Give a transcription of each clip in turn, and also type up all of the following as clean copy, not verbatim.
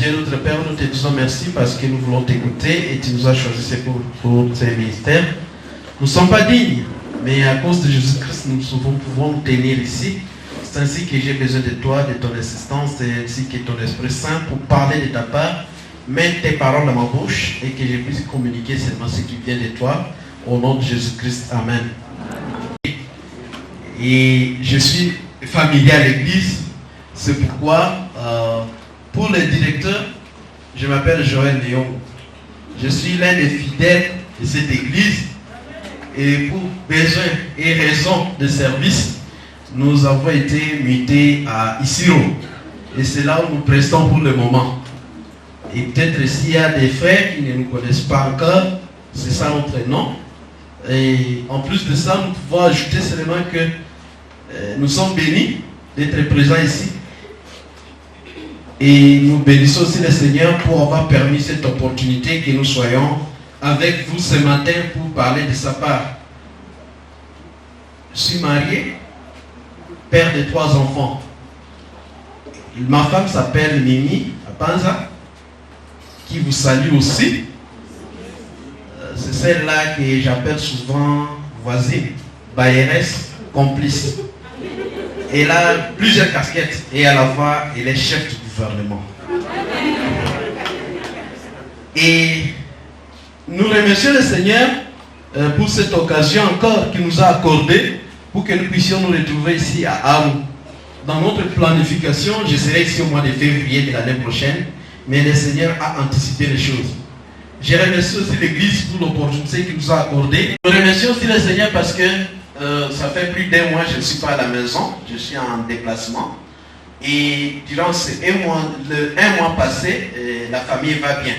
Dieu notre Père, nous te disons merci parce que nous voulons t'écouter et tu nous as choisi pour ces ministères. Nous ne sommes pas dignes, mais à cause de Jésus-Christ, nous pouvons nous tenir ici. C'est ainsi que j'ai besoin de toi, de ton assistance, ainsi que ton Esprit Saint pour parler de ta part. Mets tes paroles dans ma bouche et que je puisse communiquer seulement ce qui vient de toi. Au nom de Jésus-Christ, Amen. Et je suis familier à l'église. C'est pourquoi, pour le directeur, je m'appelle Joël Léon. Je suis l'un des fidèles de cette église. Et pour besoin et raison de service, nous avons été mutés à Isiro. Et c'est là où nous prestons pour le moment. Et peut-être s'il y a des frères qui ne nous connaissent pas encore, c'est ça notre nom. Et en plus de ça, nous pouvons ajouter seulement que nous sommes bénis d'être présents ici. Et nous bénissons aussi le Seigneur pour avoir permis cette opportunité que nous soyons avec vous ce matin pour parler de sa part. Je suis marié, père de 3 enfants. Ma femme s'appelle Mimi Apanza, qui vous salue aussi. C'est celle-là que j'appelle souvent voisine, bailleresse, complice. Elle a plusieurs casquettes et à la fois, elle est chef du gouvernement. Et nous remercions le Seigneur pour cette occasion encore qu'il nous a accordée pour que nous puissions nous retrouver ici à Arou. Dans notre planification, je serai ici au mois de février de l'année prochaine, mais le Seigneur a anticipé les choses. Je remercie aussi l'Église pour l'opportunité qu'il nous a accordée. Je remercie aussi le Seigneur parce que ça fait plus d'1 mois que je ne suis pas à la maison, je suis en déplacement. Et durant un mois passé, la famille va bien.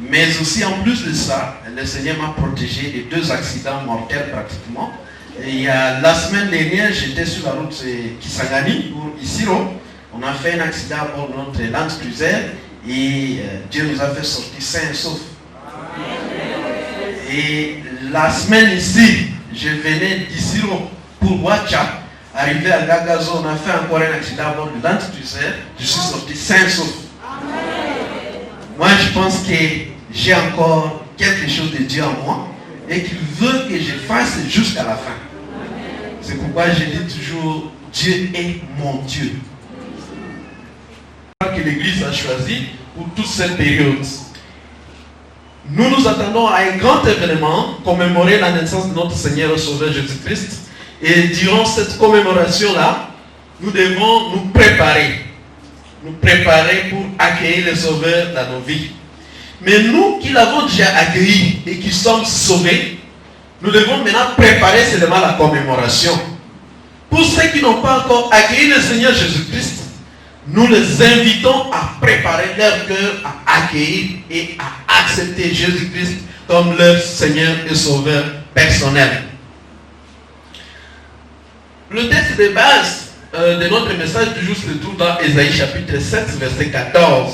Mais aussi en plus de ça, le Seigneur m'a protégé de 2 accidents mortels pratiquement. Et la semaine dernière, j'étais sur la route Kisangani pour Isiro. On a fait un accident à bord de notre Land Cruiser et Dieu nous a fait sortir sains et saufs. Et la semaine ici, je venais d'Isiro pour Wacha. Arrivé à Gagazo, on a fait encore un accident à bord du Land Cruiser. Je suis sorti sain et sauf. Moi, je pense que j'ai encore quelque chose de Dieu en moi et qu'il veut que je fasse jusqu'à la fin. C'est pourquoi je dis toujours, Dieu est mon Dieu. Que l'Église a choisi pour toute cette période. Nous nous attendons à un grand événement, commémorer la naissance de notre Seigneur et Sauveur Jésus-Christ. Et durant cette commémoration-là, nous devons nous préparer pour accueillir le Sauveur dans nos vies. Mais nous qui l'avons déjà accueilli et qui sommes sauvés, nous devons maintenant préparer seulement la commémoration. Pour ceux qui n'ont pas encore accueilli le Seigneur Jésus-Christ, nous les invitons à préparer leur cœur à accueillir et à accepter Jésus-Christ comme leur Seigneur et Sauveur personnel. Le texte de base de notre message du jour se trouve dans Ésaïe chapitre 7, verset 14.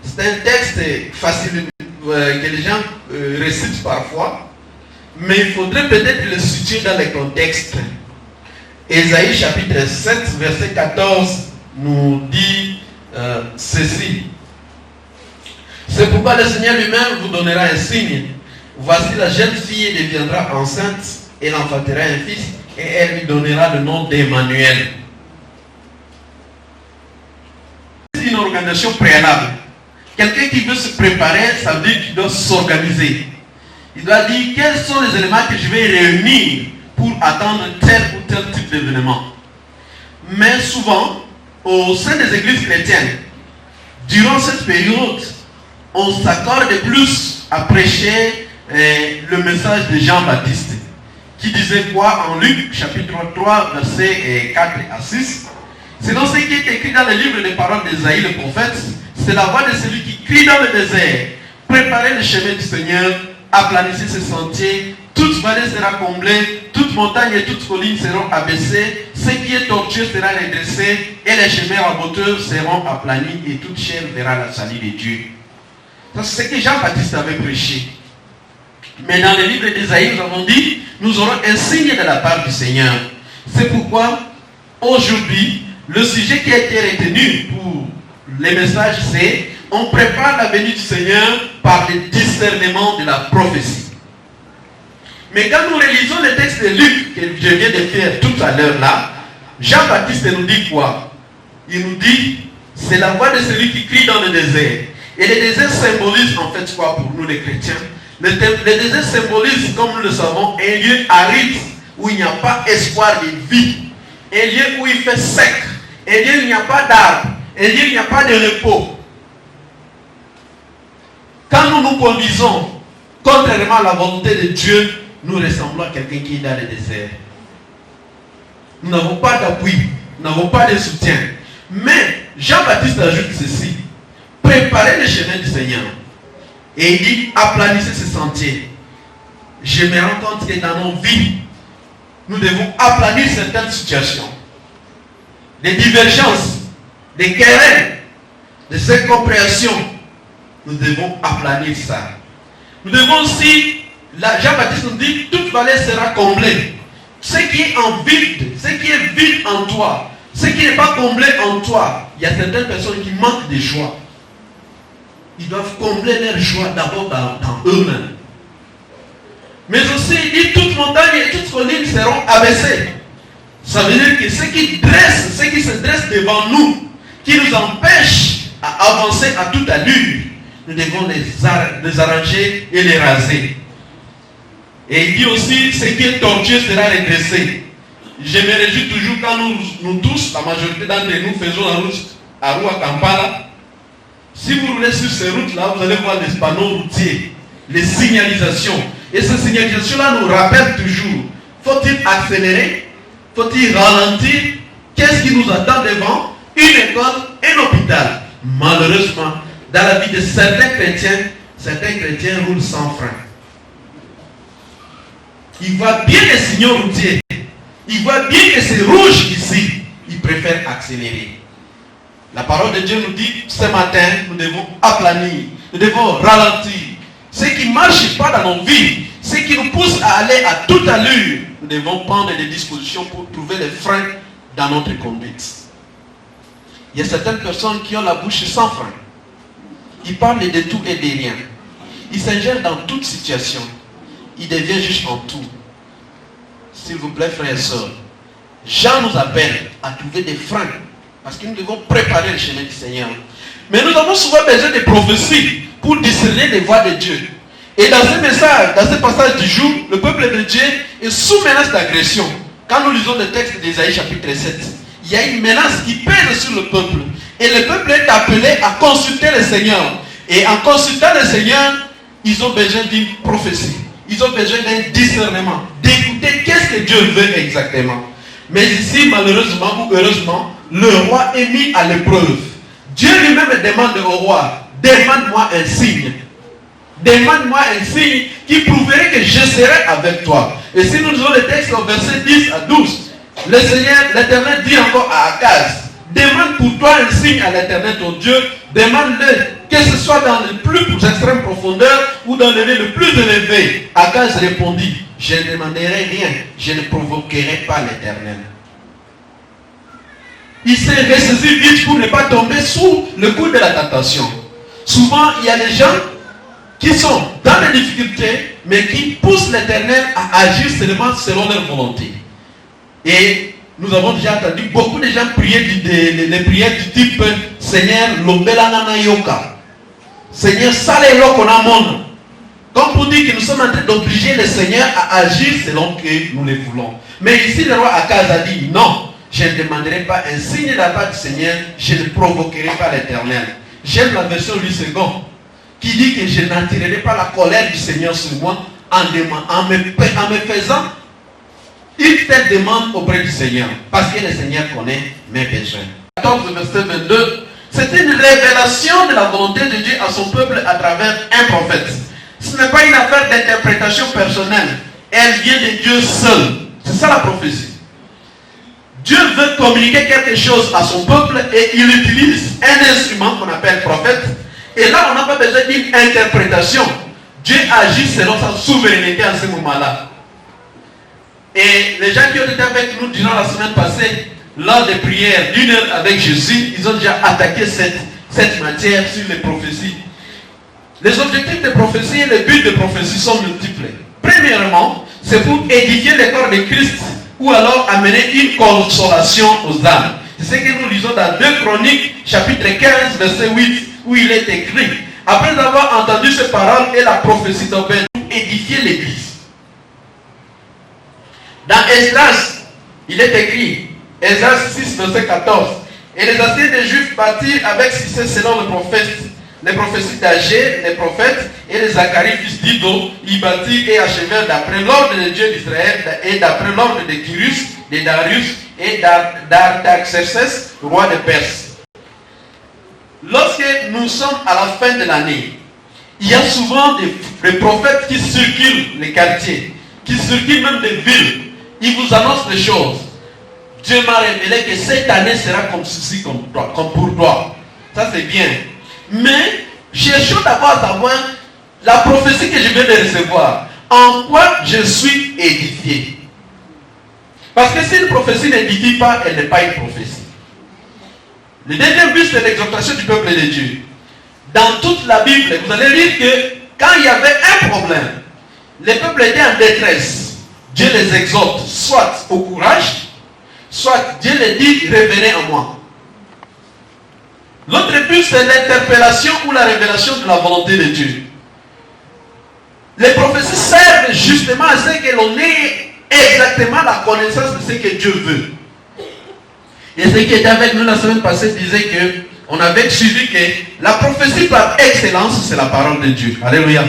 C'est un texte facile que les gens récitent parfois, mais il faudrait peut-être le situer dans le contexte. Ésaïe chapitre 7, verset 14 nous dit ceci. C'est pourquoi le Seigneur lui-même vous donnera un signe. Voici la jeune fille deviendra enceinte, elle enfantera un fils, et elle lui donnera le nom d'Emmanuel. C'est une organisation préalable. Quelqu'un qui veut se préparer, ça veut dire qu'il doit s'organiser. Il doit dire quels sont les éléments que je vais réunir pour attendre tel ou tel type d'événement. Mais souvent, au sein des églises chrétiennes, durant cette période, on s'accorde plus à prêcher le message de Jean-Baptiste, qui disait quoi en Luc chapitre 3, versets 4 à 6. C'est dans ce qui est écrit dans le livre des paroles d'Ésaïe le prophète. C'est la voix de celui qui crie dans le désert. Préparez le chemin du Seigneur, aplanissez ses sentiers, toute vallée sera comblée, toute montagne et toute colline seront abaissées, ce qui est tortueux sera redressé, et les chemins raboteux seront aplanis, et toute chair verra la salut de Dieu. C'est ce que Jean-Baptiste avait prêché. Mais dans le livre d'Ésaïe, nous avons dit, nous aurons un signe de la part du Seigneur. C'est pourquoi, aujourd'hui, le sujet qui a été retenu pour les messages, c'est on prépare la venue du Seigneur par le discernement de la prophétie. Mais quand nous réalisons le texte de Luc que je viens de faire tout à l'heure là, Jean-Baptiste nous dit quoi? Il nous dit, c'est la voix de celui qui crie dans le désert. Et le désert symbolise en fait quoi pour nous les chrétiens? Le désert symbolise, comme nous le savons, un lieu aride où il n'y a pas espoir de vie. Un lieu où il fait sec. Un lieu où il n'y a pas d'arbre. Un lieu où il n'y a pas de repos. Quand nous nous conduisons contrairement à la volonté de Dieu, nous ressemblons à quelqu'un qui est dans le désert. Nous n'avons pas d'appui, nous n'avons pas de soutien. Mais Jean-Baptiste ajoute ceci: préparez le chemin du Seigneur. Et il dit, aplanissez ce sentier. Je me rends compte que dans nos vies, nous devons aplanir certaines situations. Des divergences, des querelles, des incompréhensions. Nous devons aplanir ça. Nous devons aussi, Jean-Baptiste nous dit, toute vallée sera comblée. Ce qui est en vide, ce qui est vide en toi, ce qui n'est pas comblé en toi, il y a certaines personnes qui manquent de joie. Ils doivent combler leur joie d'abord dans eux-mêmes. Mais aussi, il dit, toute montagne et toute colline seront abaissées. Ça veut dire que ce qui se dresse devant nous, qui nous empêche à avancer à toute allure, nous devons les arranger et les raser. Et il dit aussi, ce qui est tortueux sera redressé. Je me réjouis toujours quand nous tous, la majorité d'entre nous, faisons la route à Roua Kampala. Si vous roulez sur ces routes-là, vous allez voir les panneaux routiers, les signalisations. Et ces signalisations-là nous rappellent toujours, faut-il accélérer? Faut-il ralentir? Qu'est-ce qui nous attend devant? Une école et un hôpital. Malheureusement, dans la vie de certains chrétiens roulent sans frein. Ils voient bien les signaux routiers. Ils voient bien que c'est rouge ici. Ils préfèrent accélérer. La parole de Dieu nous dit, ce matin, nous devons aplanir. Nous devons ralentir. Ce qui ne marche pas dans nos vies, ce qui nous pousse à aller à toute allure, nous devons prendre des dispositions pour trouver les freins dans notre conduite. Il y a certaines personnes qui ont la bouche sans frein. Ils parlent de tout et de rien. Ils s'ingèrent dans toute situation. Ils deviennent juste en tout. S'il vous plaît, frères et sœurs, Jean nous appelle à trouver des freins. Parce que nous devons préparer le chemin du Seigneur. Mais nous avons souvent besoin de prophéties pour discerner les voies de Dieu. Et dans ce message, dans ce passage du jour, le peuple de Dieu est sous menace d'agression. Quand nous lisons le texte d'Ésaïe chapitre 7, il y a une menace qui pèse sur le peuple. Et le peuple est appelé à consulter le Seigneur. Et en consultant le Seigneur, ils ont besoin d'une prophétie. Ils ont besoin d'un discernement. D'écouter qu'est-ce que Dieu veut exactement. Mais ici, malheureusement ou heureusement, le roi est mis à l'épreuve. Dieu lui-même demande au roi, demande-moi un signe. Demande-moi un signe qui prouverait que je serai avec toi. Et si nous lisons le texte au verset 10 à 12, le Seigneur, l'Éternel dit encore à Akaz, demande pour toi un signe à l'Éternel ton Dieu, demande-le, que ce soit dans les plus extrêmes profondeurs ou dans le lieu le plus élevé. Akaz répondit, je ne demanderai rien, je ne provoquerai pas l'Éternel. Il s'est ressaisi vite pour ne pas tomber sous le coup de la tentation. Souvent, il y a des gens qui sont dans les difficultés, mais qui poussent l'Éternel à agir seulement selon leur volonté. Et nous avons déjà entendu beaucoup de gens prier les prières du type Seigneur, Lombelana Yoka. Seigneur, Salelo Konamon. Comme pour dire que nous sommes en train d'obliger le Seigneur à agir selon que nous le voulons. Mais ici, le roi Akaz a dit non. Je ne demanderai pas un signe de la part du Seigneur, je ne provoquerai pas l'Éternel. J'aime la version 8 secondes qui dit que je n'attirerai pas la colère du Seigneur sur moi en me faisant une telle demande auprès du Seigneur. Parce que le Seigneur connaît mes besoins. 14 verset 22, c'est une révélation de la volonté de Dieu à son peuple à travers un prophète. Ce n'est pas une affaire d'interprétation personnelle. Elle vient de Dieu seul. C'est ça la prophétie. Dieu veut communiquer quelque chose à son peuple et il utilise un instrument qu'on appelle prophète. Et là, on n'a pas besoin d'une interprétation. Dieu agit selon sa souveraineté en ce moment-là. Et les gens qui ont été avec nous durant la semaine passée, lors des prières d'une heure avec Jésus, ils ont déjà attaqué cette cette matière sur les prophéties. Les objectifs des prophéties et les buts des prophéties sont multiples. Premièrement, c'est pour édifier le corps de Christ ou alors amener une consolation aux âmes. C'est ce que nous lisons dans 2 Chroniques, chapitre 15, verset 8, où il est écrit: après avoir entendu ces paroles et la prophétie d'Obed, pour édifier l'Église. Dans Esdras, il est écrit, Esdras 6, verset 14, et les anciens des Juifs bâtirent avec succès selon le prophète, les prophéties d'Agé, les prophètes, et les Zacharie, fils d'Ido, ils bâtirent et achevèrent d'après l'ordre de Dieu d'Israël et d'après l'ordre de Kyrus, de Darius et d'Artaxerxès, roi de Perse. Lorsque nous sommes à la fin de l'année, il y a souvent des prophètes qui circulent les quartiers, qui circulent même des villes. Ils vous annoncent des choses. Dieu m'a révélé que cette année sera comme ceci, comme pour toi. Ça c'est bien. Mais cherchons d'abord à savoir la prophétie que je viens de recevoir. En quoi je suis édifié? Parce que si une prophétie n'édifie pas, elle n'est pas une prophétie. Le deuxième but, c'est l'exhortation du peuple de Dieu. Dans toute la Bible, vous allez lire que quand il y avait un problème, les peuples étaient en détresse. Dieu les exhorte, soit au courage, soit Dieu les dit, revenez à moi. L'autre but, c'est l'interpellation ou la révélation de la volonté de Dieu. Les prophéties servent justement à ce que l'on ait exactement la connaissance de ce que Dieu veut. Et ce qui était avec nous la semaine passée disait que on avait suivi que la prophétie par excellence, c'est la parole de Dieu. Alléluia.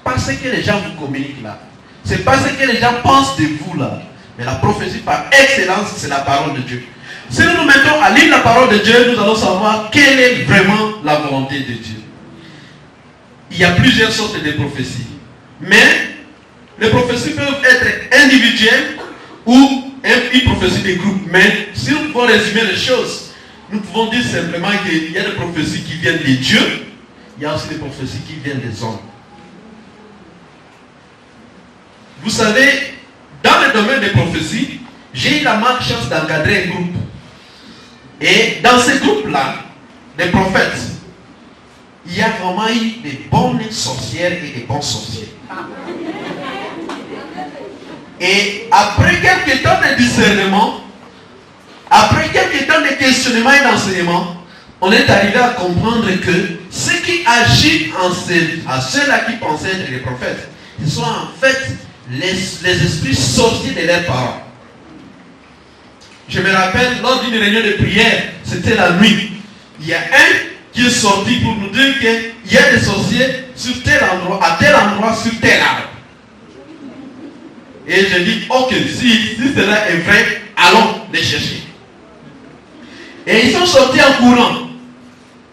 Pas ce que les gens vous communiquent là. C'est pas ce que les gens pensent de vous là. Mais la prophétie par excellence, c'est la parole de Dieu. Si nous nous mettons à lire la parole de Dieu, nous allons savoir quelle est vraiment la volonté de Dieu. Il y a plusieurs sortes de prophéties. Mais les prophéties peuvent être individuelles ou une prophétie de groupe. Mais si nous pouvons résumer les choses, nous pouvons dire simplement qu'il y a des prophéties qui viennent de Dieu. Il y a aussi des prophéties qui viennent des hommes. Vous savez, dans le domaine des prophéties, j'ai eu la malchance d'encadrer un groupe. Et dans ce groupe-là, des prophètes, il y a vraiment eu des bonnes sorcières et des bons sorciers. Et après quelques temps de discernement, après quelques temps de questionnement et d'enseignement, on est arrivé à comprendre que ce qui agit à ceux-là qui pensaient être les prophètes, ce sont en fait les esprits sortis de leurs parents. Je me rappelle, lors d'une réunion de prière, c'était la nuit. Il y a un qui est sorti pour nous dire qu'il y a des sorciers sur tel endroit, à tel endroit, sur tel arbre. Et je dis, ok, si cela est vrai, allons les chercher. Et ils sont sortis en courant.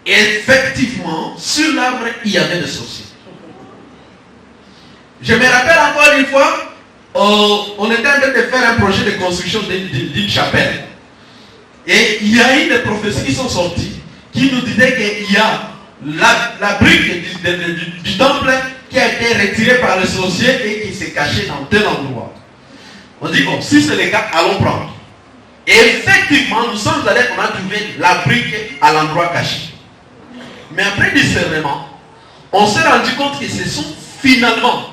Et effectivement, sur l'arbre, il y avait des sorciers. Je me rappelle encore une fois, on était en train de faire un projet de construction d'une chapelle. Et il y a eu des prophéties qui sont sorties, qui nous disaient qu'il y a la brique du temple qui a été retirée par les sorciers et qui s'est cachée dans tel endroit. On dit, bon, si c'est le cas, allons prendre. Et effectivement, nous sommes allés, on a trouvé la brique à l'endroit caché. Mais après discernement, on s'est rendu compte que ce sont finalement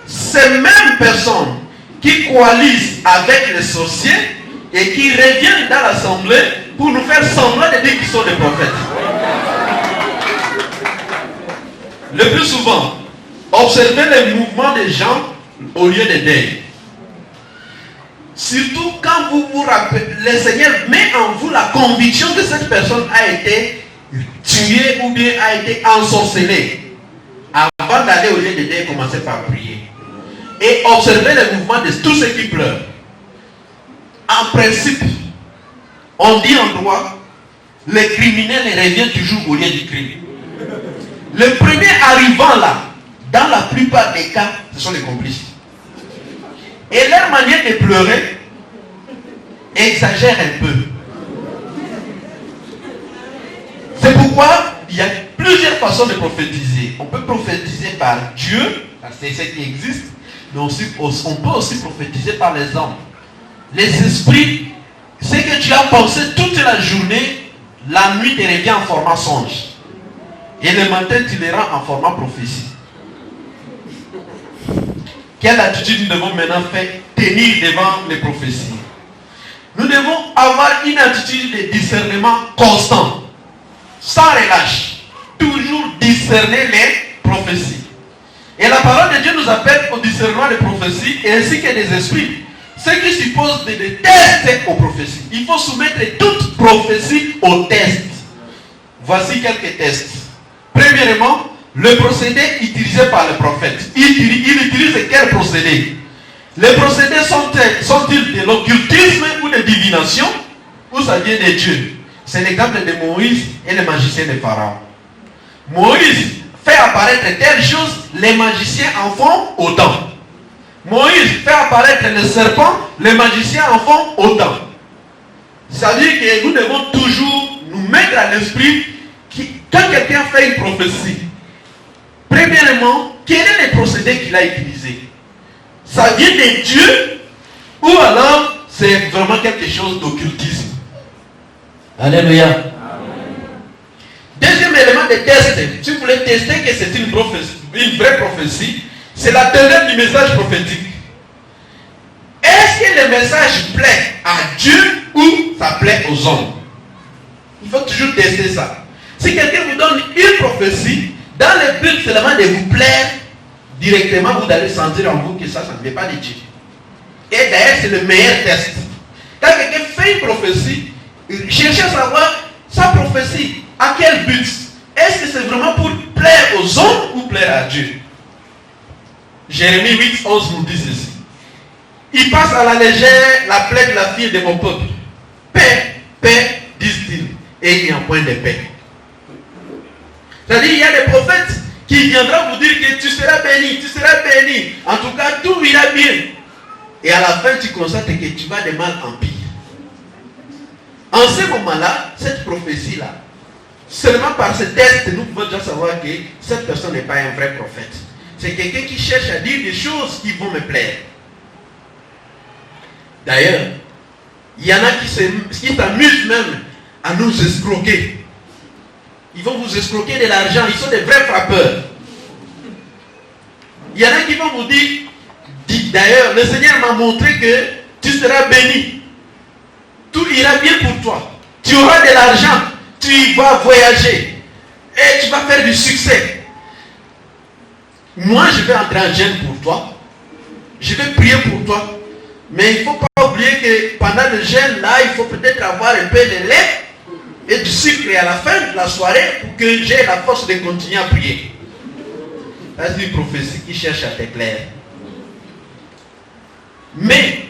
ces mêmes personnes qui coalisent avec les sorciers et qui reviennent dans l'assemblée pour nous faire semblant de dire qu'ils sont des prophètes. Le plus souvent, observez les mouvements des gens au lieu de deuil. Surtout quand vous vous rappelez, le Seigneur met en vous la conviction que cette personne a été tuée ou bien a été ensorcelée. Avant d'aller au lieu de deuil, commencez par prier. Et observez les mouvements de tous ceux qui pleurent. En principe, on dit en droit, le criminel revient toujours au lieu du crime. Le premier arrivant là, dans la plupart des cas, ce sont les complices. Et leur manière de pleurer exagère un peu. C'est pourquoi il y a plusieurs façons de prophétiser. On peut prophétiser par Dieu, c'est ce qui existe, mais aussi, on peut aussi prophétiser par les hommes. Les esprits, ce que tu as pensé toute la journée, la nuit te revient en format songe. Et le matin, tu les rends en format prophétie. Quelle attitude nous devons maintenant faire tenir devant les prophéties? Nous devons avoir une attitude de discernement constant, sans relâche, toujours discerner les prophéties. Et la parole de Dieu nous appelle au discernement des prophéties ainsi que des esprits. Ce qui suppose des tests aux prophéties. Il faut soumettre toute prophétie au test. Voici quelques tests. Premièrement, le procédé utilisé par le prophète. Il utilise quel procédé? Les procédés sont-ils de l'occultisme ou de divination, ou ça vient de Dieu? C'est l'exemple de Moïse et les magiciens de Pharaon. Moïse fait apparaître telle chose, les magiciens en font autant. Moïse fait apparaître le serpent, les magiciens en font autant. Ça veut dire que nous devons toujours nous mettre à l'esprit que quand quelqu'un fait une prophétie, premièrement, quel est le procédé qu'il a utilisé? Ça vient de Dieu ou alors c'est vraiment quelque chose d'occultisme? Alléluia. Deuxième élément de test, si vous voulez tester que c'est une vraie prophétie, c'est la teneur du message prophétique. Est-ce que le message plaît à Dieu ou ça plaît aux hommes? Il faut toujours tester ça. Si quelqu'un vous donne une prophétie, dans le but seulement de vous plaire, directement vous allez sentir en vous que ça ne vient pas de Dieu. Et d'ailleurs, c'est le meilleur test. Quand quelqu'un fait une prophétie, cherchez à savoir sa prophétie, à quel but? Est-ce que c'est vraiment pour plaire aux hommes ou plaire à Dieu? Jérémie 8, 11 nous dit ceci. Il passe à la légère la plaie de la fille de mon peuple. Paix, paix, disent-ils, et il n'y a point de paix. C'est-à-dire, il y a des prophètes qui viendront vous dire que tu seras béni, tu seras béni. En tout cas, tout ira bien. Et à la fin, tu constates que tu vas de mal en pire. En ce moment-là, cette prophétie-là, seulement par ce test, nous pouvons déjà savoir que cette personne n'est pas un vrai prophète. C'est quelqu'un qui cherche à dire des choses qui vont me plaire. D'ailleurs, il y en a qui s'amusent même à nous escroquer. Ils vont vous escroquer de l'argent. Ils sont des vrais frappeurs. Il y en a qui vont vous dire, d'ailleurs, le Seigneur m'a montré que tu seras béni. Tout ira bien pour toi. Tu auras de l'argent. Tu vas voyager. Et tu vas faire du succès. Moi, je vais entrer en jeûne pour toi. Je vais prier pour toi. Mais il ne faut pas oublier que pendant le jeûne, là, il faut peut-être avoir un peu de lait et du sucre à la fin de la soirée pour que j'ai la force de continuer à prier. C'est une prophétie qui cherche à t'éclairer. Mais,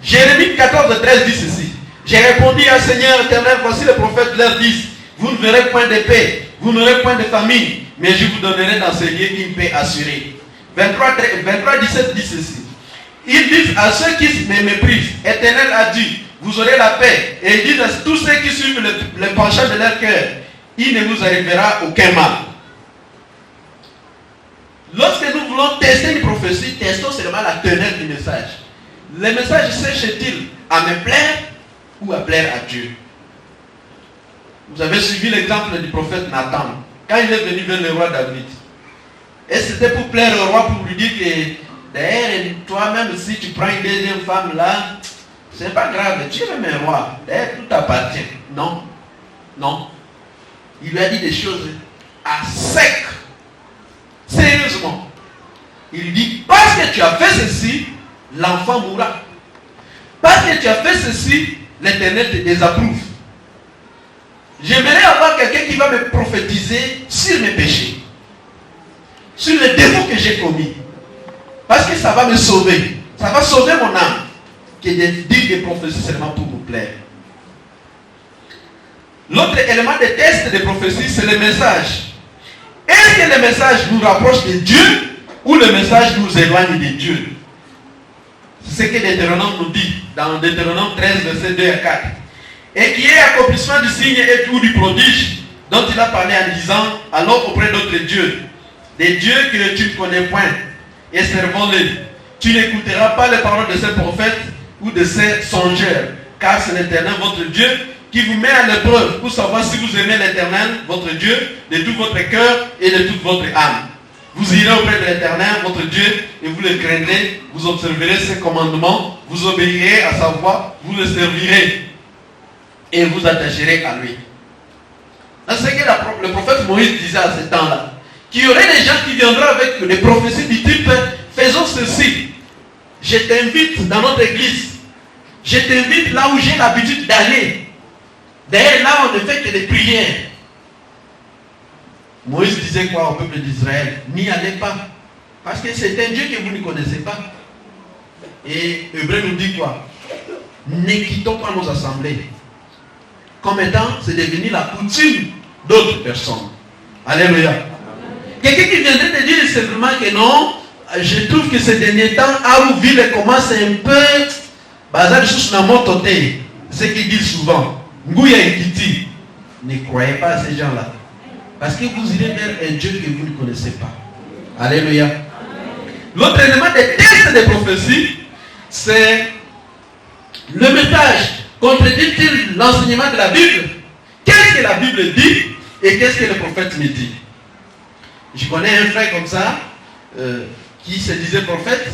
Jérémie 14, 13 dit ceci. J'ai répondu à Seigneur éternel, voici les prophètes leur disent, vous ne verrez point de paix, vous n'aurez point de famine, mais je vous donnerai dans ce lieu une paix assurée. 23, 17 dit ceci. Ils disent à ceux qui me méprisent, Éternel a dit, vous aurez la paix. Et ils disent à tous ceux qui suivent le penchant de leur cœur, il ne vous arrivera aucun mal. Lorsque nous voulons tester une prophétie, testons seulement la teneur du message. Le message cherche-t-il à me plaire ou à plaire à Dieu? Vous avez suivi l'exemple du prophète Nathan, quand il est venu vers le roi David. Et c'était pour plaire au roi, pour lui dire que d'ailleurs, toi-même, si tu prends une deuxième femme là, c'est pas grave, tu es même un roi. D'ailleurs, tout appartient. Non. Non. Il lui a dit des choses à sec. Sérieusement. Il lui dit, parce que tu as fait ceci, l'enfant mourra. Parce que tu as fait ceci, l'Éternel te désapprouve. J'aimerais avoir quelqu'un qui va me prophétiser sur mes péchés, sur les défauts que j'ai commis. Parce que ça va me sauver. Ça va sauver mon âme. Que de dire des prophéties seulement pour vous plaire. L'autre élément de test des prophéties, c'est le message. Est-ce que le message nous rapproche de Dieu ou le message nous éloigne de Dieu? C'est ce que Deutéronome nous dit dans Deutéronome 13, versets 2 à 4. Et qui est accomplissement du signe et ou du prodige dont il a parlé en disant, allons auprès d'autres dieux, des dieux que tu ne connais point, et servons-les. Tu n'écouteras pas les paroles de ces prophètes ou de ces songeurs, car c'est l'Éternel votre Dieu qui vous met à l'épreuve pour savoir si vous aimez l'Éternel, votre Dieu, de tout votre cœur et de toute votre âme. Vous irez auprès de l'Éternel, votre Dieu, et vous le craindrez, vous observerez ses commandements, vous obéirez à sa voix, vous le servirez et vous attacherez à lui. C'est ce que le prophète Moïse disait à ce temps-là. Qu'il y aurait des gens qui viendraient avec des prophéties du type « Faisons ceci. Je t'invite dans notre église. Je t'invite là où j'ai l'habitude d'aller. D'ailleurs, là, on ne fait que des prières. » Moïse disait quoi au peuple d'Israël? N'y allez pas. Parce que c'est un Dieu que vous ne connaissez pas. Et Hébreu nous dit quoi? Ne quittons pas nos assemblées. Comme étant, c'est devenu la coutume d'autres personnes. Alléluia. Quelqu'un qui viendrait te dire simplement que non, je trouve que ces derniers temps, à où ville commence un peu, bazar sous na mototé. Ce qu'ils disent souvent. Ngouya et Kiti. Ne croyez pas à ces gens-là. Parce que vous irez vers un Dieu que vous ne connaissez pas. Alléluia. L'autre élément des tests de prophétie, c'est le message. Contredit-il l'enseignement de la Bible? Qu'est-ce que la Bible dit et qu'est-ce que le prophète me dit? Je connais un frère comme ça qui se disait prophète,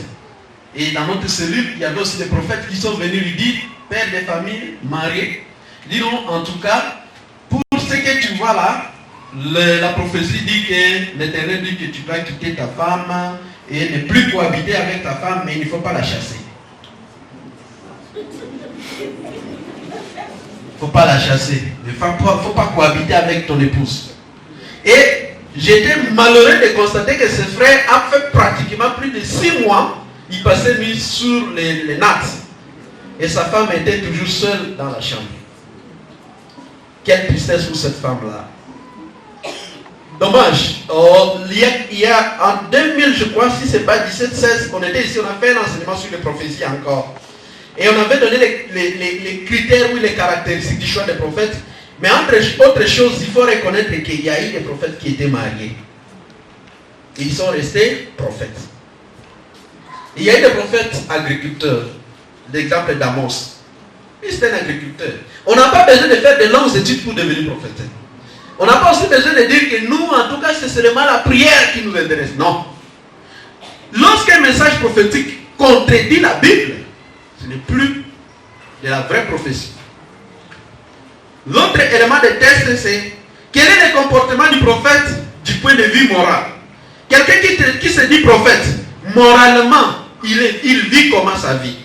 et dans notre cellule, il y avait aussi des prophètes qui sont venus lui dire, père de famille, marié, diront en tout cas, pour ce que tu vois là, la prophétie dit que l'Éternel dit que tu vas quitter ta femme et ne plus cohabiter avec ta femme, mais il ne faut pas la chasser. Il ne faut pas la chasser. Il ne faut pas cohabiter avec ton épouse. Et j'étais malheureux de constater que ce frère a fait pratiquement plus de 6 mois. Il passait nuit sur les nattes. Et sa femme était toujours seule dans la chambre. Quelle tristesse pour cette femme-là. Dommage. Il y a en 2000, je crois, si ce n'est pas 17-16, on était ici, on a fait un enseignement sur les prophéties encore. Et on avait donné les critères ou les caractéristiques du choix des prophètes. Mais entre autres choses, il faut reconnaître qu'il y a eu des prophètes qui étaient mariés. Ils sont restés prophètes. Il y a eu des prophètes agriculteurs. L'exemple d'Amos. Lui, c'était un agriculteur. On n'a pas besoin de faire de longues études pour devenir prophète. On n'a pas aussi besoin de dire que nous, en tout cas, c'est seulement la prière qui nous intéresse. Non. Lorsqu'un message prophétique contredit la Bible, ce n'est plus de la vraie prophétie. L'autre élément de test, c'est quel est le comportement du prophète du point de vue moral. Quelqu'un qui se dit prophète, moralement, il vit comment sa vie.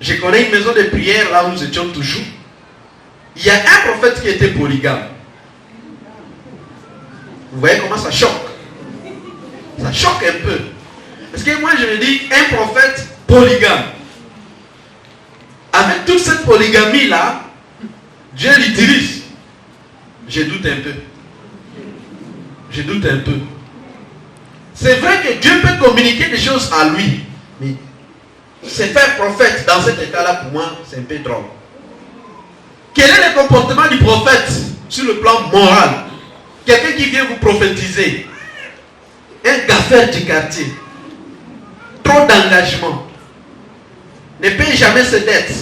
Je connais une maison de prière là où nous étions toujours. Il y a un prophète qui était polygame. Vous voyez comment ça choque? Ça choque un peu. Parce que moi je me dis, un prophète polygame. Avec toute cette polygamie là, Dieu l'utilise. Je doute un peu. Je doute un peu. C'est vrai que Dieu peut communiquer des choses à lui. Mais se faire prophète dans cet état-là, pour moi, c'est un peu drôle. Quel est le comportement du prophète sur le plan moral? Quelqu'un qui vient vous prophétiser. Un gaffeur du quartier. Trop d'engagement. Ne paye jamais ses dettes.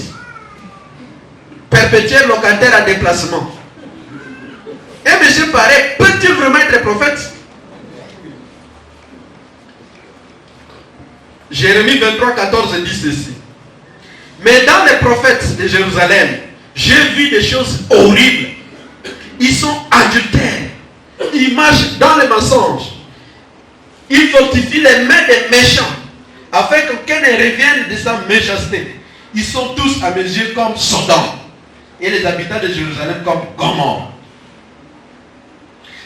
Perpétuel locataire à déplacement. Un monsieur pareil, peut-il vraiment être prophète? Jérémie 23, 14 dit ceci. Mais dans les prophètes de Jérusalem, j'ai vu des choses horribles. Ils sont adultères. Ils marchent dans les mensonges. Ils fortifient les mains des méchants, afin qu'aucun ne revienne de sa méchanceté. Ils sont tous à mes yeux comme Sodome, et les habitants de Jérusalem comme Gomorrhe.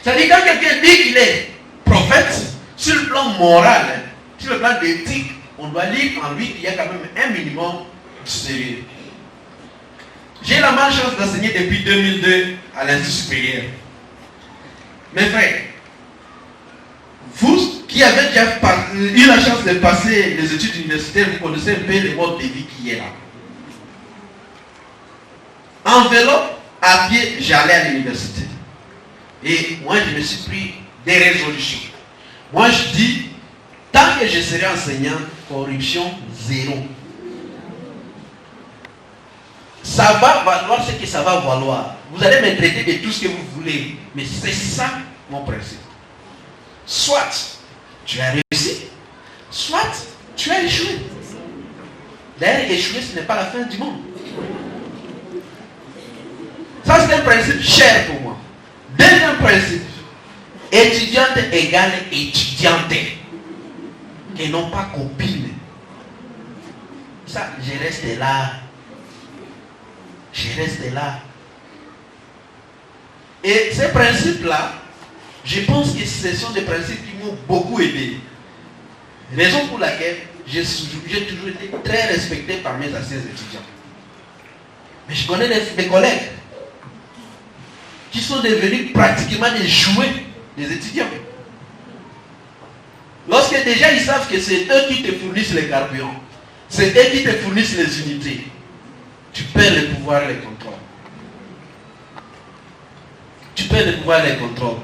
C'est-à-dire quand quelqu'un dit qu'il est prophète, sur le plan moral, sur le plan d'éthique, on doit lire en lui qu'il y a quand même un minimum de sérieux. J'ai la malchance d'enseigner depuis 2002 à l'Institut supérieur. Mes frères, vous qui avez déjà eu la chance de passer les études universitaires, vous connaissez un peu le mode de vie qui est là. En vélo, à pied, j'allais à l'université. Et moi, je me suis pris des résolutions. Moi, je dis, tant que je serai enseignant, corruption zéro. Ça Ça va valoir ce que ça va valoir. Vous allez me traiter de tout ce que vous voulez. Mais c'est ça mon principe. Soit tu as réussi, soit tu as échoué. D'ailleurs, échouer, ce n'est pas la fin du monde. Ça, c'est un principe cher pour moi. Deuxième principe, étudiante égale étudiante. Et non pas copine. Ça, je reste là. Je reste là. Et ces principes-là, je pense que ce sont des principes qui m'ont beaucoup aidé. Raison pour laquelle j'ai toujours été très respecté par mes anciens étudiants. Mais je connais des collègues qui sont devenus pratiquement des jouets des étudiants. Lorsque déjà ils savent que c'est eux qui te fournissent les carburants, c'est eux qui te fournissent les unités, tu perds le pouvoir et les contrôles. Tu perds le pouvoir et les contrôles.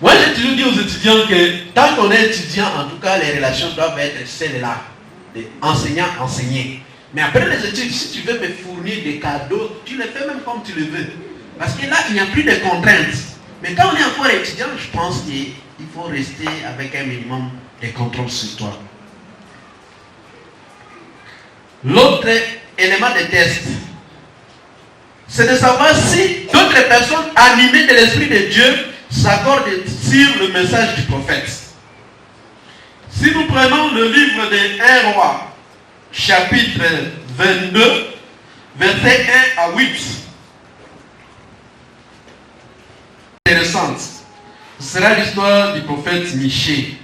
Moi j'ai toujours dit aux étudiants que tant qu'on est étudiant, en tout cas les relations doivent être celles-là, des enseignants-enseignés. Mais après les études, si tu veux me fournir des cadeaux, tu les fais même comme tu le veux. Parce que là, il n'y a plus de contraintes. Mais quand on est encore étudiant, je pense qu'il faut rester avec un minimum de contrôle sur toi. L'autre élément de test, c'est de savoir si d'autres personnes animées de l'Esprit de Dieu s'accordent sur le message du prophète. Si nous prenons le livre de 1 Roi, chapitre 22, versets 1 à 8, intéressante. Ce sera l'histoire du prophète Michée.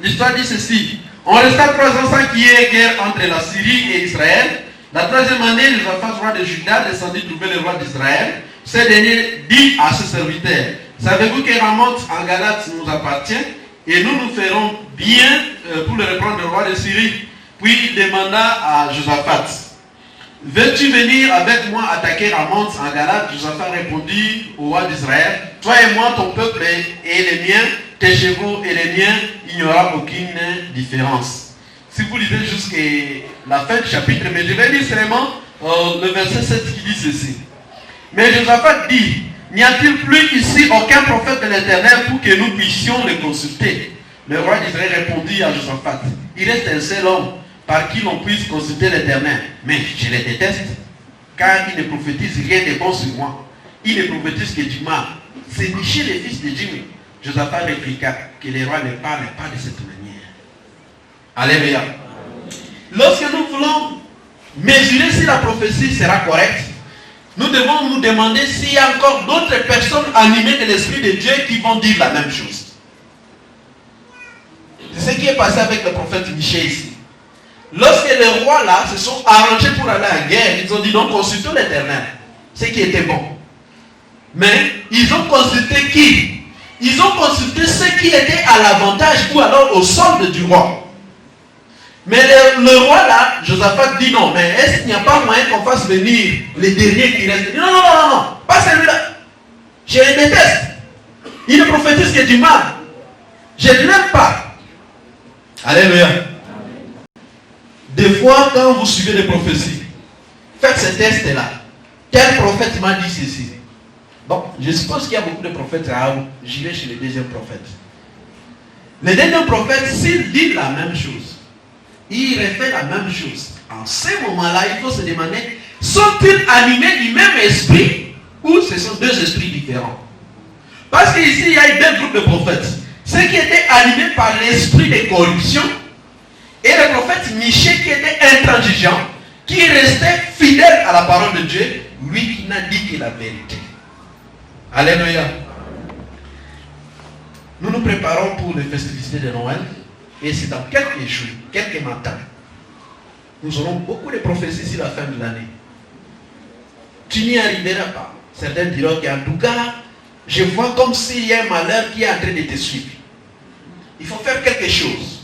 L'histoire dit ceci. On resta 3 ans sans qu'il y ait guerre entre la Syrie et Israël. La 3e année, Josaphat, roi de Juda, descendit trouver le roi d'Israël. Ce dernier dit à ses serviteurs, savez-vous que Ramoth en Galate nous appartient et nous nous ferons bien pour le reprendre le roi de Syrie. Puis il demanda à Josaphat, veux-tu venir avec moi attaquer Ramoth en Galate? Josaphat répondit au roi d'Israël, toi et moi, ton peuple et les miens, tes chevaux et les miens, il n'y aura aucune différence. Si vous lisez jusqu'à la fin du chapitre, mais je vais lire seulement le verset 7 qui dit ceci. Mais Josaphat dit, n'y a-t-il plus ici aucun prophète de l'Éternel pour que nous puissions le consulter? Le roi d'Israël répondit à Josaphat, il reste un seul homme par qui l'on puisse consulter l'Éternel. Mais je les déteste, car il ne prophétise rien de bon sur moi. Il ne prophétise que du mal. C'est Michée, le fils de Jimmy. Josaphat répliqua que les rois ne parlent pas de cette manière. Alléluia. Lorsque nous voulons mesurer si la prophétie sera correcte, nous devons nous demander s'il y a encore d'autres personnes animées de l'Esprit de Dieu qui vont dire la même chose. C'est ce qui est passé avec le prophète Michée ici. Lorsque les rois là se sont arrangés pour aller à la guerre, ils ont dit non, consultons l'Éternel. Ce qui était bon. Mais ils ont consulté qui? Ils ont consulté ceux qui étaient à l'avantage ou alors au solde du roi. Mais le roi là, Josaphat dit non, mais est-ce qu'il n'y a pas moyen qu'on fasse venir les derniers qui restent? Non, non, non, non, pas celui-là. Je les déteste. Il ne prophétise que du mal. Je ne l'aime pas. Alléluia. Des fois, quand vous suivez les prophéties, faites ce test-là. Quel prophète m'a dit ceci? Bon, je suppose qu'il y a beaucoup de prophètes à où j'irai chez le deuxième prophète. Le deuxième prophète, s'il dit la même chose, il refait la même chose. En ce moment-là, il faut se demander, sont-ils animés du même esprit ou ce sont deux esprits différents? Parce qu'ici, il y a eu deux groupes de prophètes. Ceux qui étaient animés par l'esprit de corruption et le prophète Michée qui était intransigeant, qui restait fidèle à la parole de Dieu, lui qui n'a dit que la vérité. Alléluia. Nous nous préparons pour les festivités de Noël et c'est dans quelques jours, quelques matins, nous aurons beaucoup de prophéties sur la fin de l'année. Tu n'y arriveras pas. Certains diront qu'en tout cas, je vois comme s'il y a un malheur qui est en train de te suivre. Il faut faire quelque chose.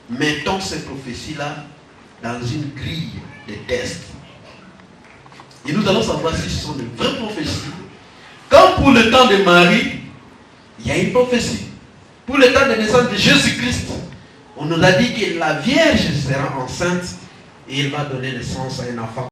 Mettons ces prophéties-là dans une grille de tests. Et nous allons savoir si ce sont de vraies prophéties. Comme pour le temps de Marie, il y a une prophétie. Pour le temps de naissance de Jésus-Christ, On nous a dit que la Vierge sera enceinte et elle va donner naissance à un enfant.